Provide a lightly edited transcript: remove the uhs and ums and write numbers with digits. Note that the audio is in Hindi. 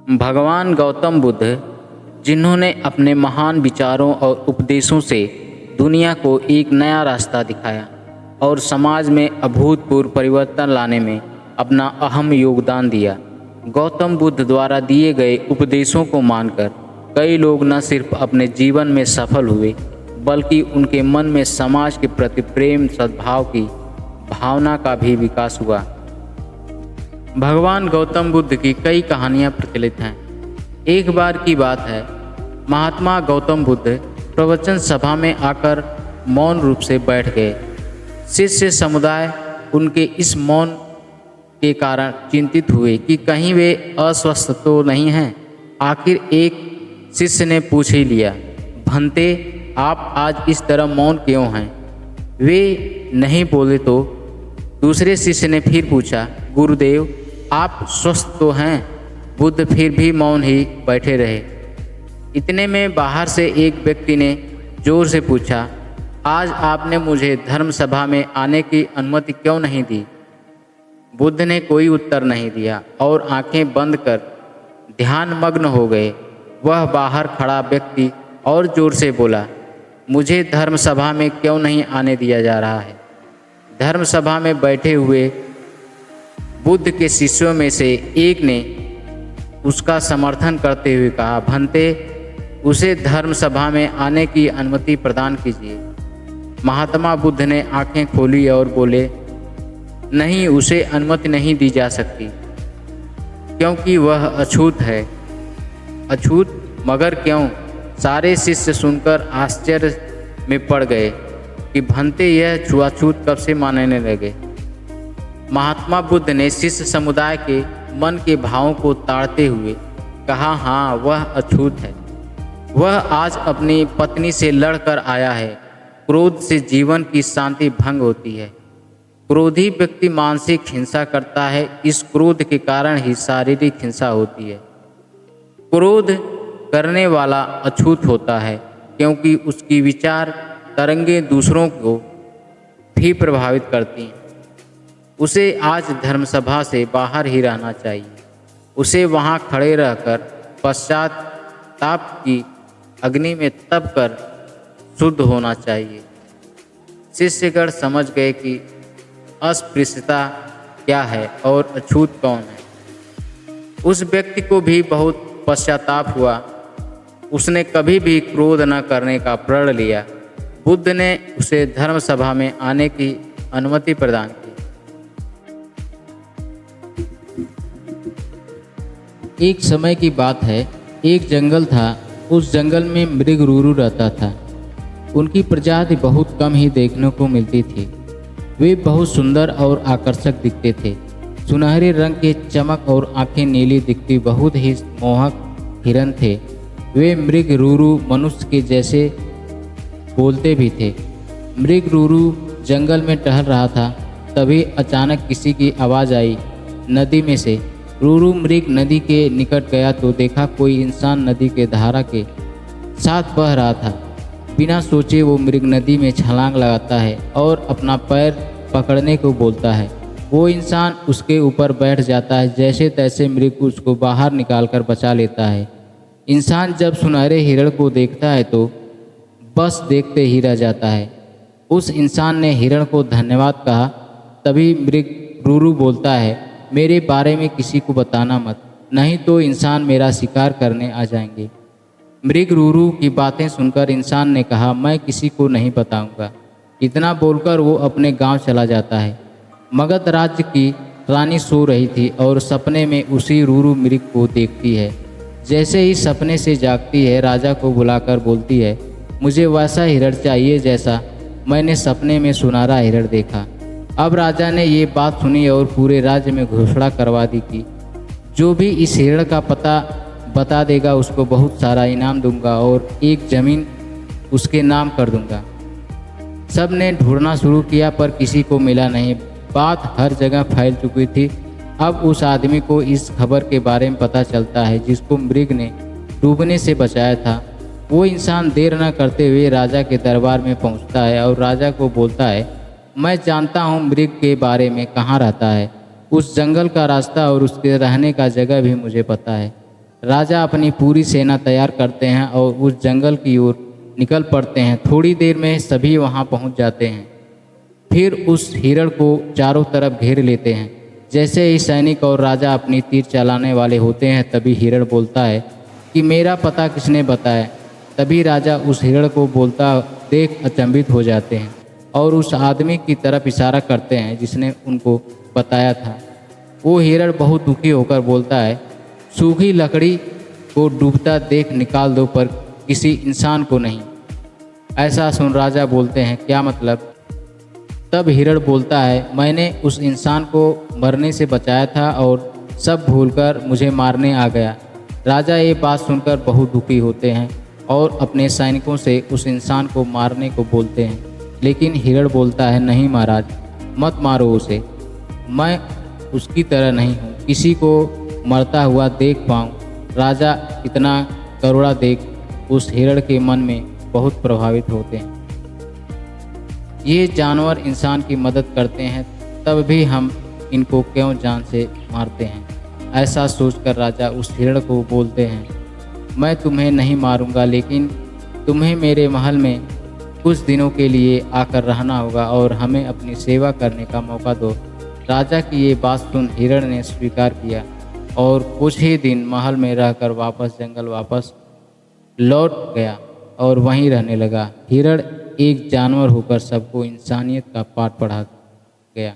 भगवान गौतम बुद्ध, जिन्होंने अपने महान विचारों और उपदेशों से दुनिया को एक नया रास्ता दिखाया और समाज में अभूतपूर्व परिवर्तन लाने में अपना अहम योगदान दिया। गौतम बुद्ध द्वारा दिए गए उपदेशों को मानकर कई लोग न सिर्फ अपने जीवन में सफल हुए, बल्कि उनके मन में समाज के प्रति प्रेम, सद्भाव की भावना का भी विकास हुआ। भगवान गौतम बुद्ध की कई कहानियाँ प्रचलित हैं। एक बार की बात है, महात्मा गौतम बुद्ध प्रवचन सभा में आकर मौन रूप से बैठ गए। शिष्य समुदाय उनके इस मौन के कारण चिंतित हुए कि कहीं वे अस्वस्थ तो नहीं हैं। आखिर एक शिष्य ने पूछ ही लिया, भंते, आप आज इस तरह मौन क्यों हैं? वे नहीं बोले तो दूसरे शिष्य ने फिर पूछा, गुरुदेव, आप स्वस्थ तो हैं? बुद्ध फिर भी मौन ही बैठे रहे। इतने में बाहर से एक व्यक्ति ने जोर से पूछा, आज आपने मुझे धर्म सभा में आने की अनुमति क्यों नहीं दी? बुद्ध ने कोई उत्तर नहीं दिया और आंखें बंद कर ध्यान मग्न हो गए। वह बाहर खड़ा व्यक्ति और जोर से बोला, मुझे धर्म सभा में क्यों नहीं आने दिया जा रहा है? धर्म सभा में बैठे हुए बुद्ध के शिष्यों में से एक ने उसका समर्थन करते हुए कहा, भंते, उसे धर्म सभा में आने की अनुमति प्रदान कीजिए। महात्मा बुद्ध ने आंखें खोली और बोले, नहीं, उसे अनुमति नहीं दी जा सकती, क्योंकि वह अछूत है। अछूत? मगर क्यों? सारे शिष्य सुनकर आश्चर्य में पड़ गए कि भंते यह छुआछूत कब से मानने लगे। महात्मा बुद्ध ने शिष्य समुदाय के मन के भावों को ताड़ते हुए कहा, हाँ, वह अछूत है। वह आज अपनी पत्नी से लड़कर आया है। क्रोध से जीवन की शांति भंग होती है। क्रोधी व्यक्ति मानसिक हिंसा करता है। इस क्रोध के कारण ही शारीरिक हिंसा होती है। क्रोध करने वाला अछूत होता है, क्योंकि उसकी विचार तरंगें दूसरों को भी प्रभावित करती हैं। उसे आज धर्मसभा से बाहर ही रहना चाहिए। उसे वहाँ खड़े रहकर पश्चाताप की अग्नि में तप कर शुद्ध होना चाहिए। शिष्यगण समझ गए कि अस्पृश्यता क्या है और अछूत कौन है। उस व्यक्ति को भी बहुत पश्चाताप हुआ। उसने कभी भी क्रोध न करने का प्रण लिया। बुद्ध ने उसे धर्म सभा में आने की अनुमति प्रदान की। एक समय की बात है, एक जंगल था। उस जंगल में मृग रूरू रहता था। उनकी प्रजाति बहुत कम ही देखने को मिलती थी। वे बहुत सुंदर और आकर्षक दिखते थे। सुनहरे रंग के चमक और आंखें नीली दिखती बहुत ही मोहक हिरन थे। वे मृग रूरू मनुष्य के जैसे बोलते भी थे। मृग रूरू जंगल में टहल रहा था। तभी अचानक किसी की आवाज़ आई, नदी में से। रूरू मृग नदी के निकट गया तो देखा कोई इंसान नदी के धारा के साथ बह रहा था। बिना सोचे वो मृग नदी में छलांग लगाता है और अपना पैर पकड़ने को बोलता है। वो इंसान उसके ऊपर बैठ जाता है। जैसे तैसे मृग उसको बाहर निकालकर बचा लेता है। इंसान जब सुनहरे हिरण को देखता है तो बस देखते ही रह जाता है। उस इंसान ने हिरण को धन्यवाद कहा। तभी मृग रूरू बोलता है, मेरे बारे में किसी को बताना मत, नहीं तो इंसान मेरा शिकार करने आ जाएंगे। मृग रूरू की बातें सुनकर इंसान ने कहा, मैं किसी को नहीं बताऊंगा। इतना बोलकर वो अपने गांव चला जाता है। मगध राज्य की रानी सो रही थी और सपने में उसी रूरू मृग को देखती है। जैसे ही सपने से जागती है, राजा को बुलाकर बोलती है, मुझे वैसा हिरण चाहिए जैसा मैंने सपने में सुनहरा हिरण देखा। अब राजा ने ये बात सुनी और पूरे राज्य में घोषणा करवा दी कि जो भी इस हिरण का पता बता देगा उसको बहुत सारा इनाम दूंगा और एक ज़मीन उसके नाम कर दूंगा। सब ने ढूंढना शुरू किया पर किसी को मिला नहीं। बात हर जगह फैल चुकी थी। अब उस आदमी को इस खबर के बारे में पता चलता है जिसको मृग ने डूबने से बचाया था। वो इंसान देर न करते हुए राजा के दरबार में पहुंचता है और राजा को बोलता है, मैं जानता हूँ मृग के बारे में, कहाँ रहता है। उस जंगल का रास्ता और उसके रहने का जगह भी मुझे पता है। राजा अपनी पूरी सेना तैयार करते हैं और उस जंगल की ओर निकल पड़ते हैं। थोड़ी देर में सभी वहां पहुंच जाते हैं। फिर उस हिरण को चारों तरफ घेर लेते हैं। जैसे ही सैनिक और राजा अपनी तीर चलाने वाले होते हैं, तभी हिरण बोलता है कि मेरा पता किसने बताया। तभी राजा उस हिरण को बोलता देख अचंभित हो जाते हैं और उस आदमी की तरफ इशारा करते हैं जिसने उनको बताया था। वो हिरण बहुत दुखी होकर बोलता है, सूखी लकड़ी को डूबता देख निकाल दो, पर किसी इंसान को नहीं। ऐसा सुन राजा बोलते हैं, क्या मतलब? तब हिरण बोलता है, मैंने उस इंसान को मरने से बचाया था और सब भूलकर मुझे मारने आ गया। राजा ये बात सुनकर बहुत दुखी होते हैं और अपने सैनिकों से उस इंसान को मारने को बोलते हैं। लेकिन हिरण बोलता है, नहीं महाराज, मत मारो उसे। मैं उसकी तरह नहीं हूँ, किसी को मरता हुआ देख पाऊँ। राजा इतना करुणा देख उस हिरण के मन में बहुत प्रभावित होते हैं। ये जानवर इंसान की मदद करते हैं, तब भी हम इनको क्यों जान से मारते हैं? ऐसा सोचकर राजा उस हिरण को बोलते हैं, मैं तुम्हें नहीं मारूंगा, लेकिन तुम्हें मेरे महल में कुछ दिनों के लिए आकर रहना होगा और हमें अपनी सेवा करने का मौका दो। राजा की ये बात सुन हिरण ने स्वीकार किया और कुछ ही दिन महल में रहकर वापस जंगल वापस लौट गया और वहीं रहने लगा। हिरण एक जानवर होकर सबको इंसानियत का पाठ पढ़ा गया।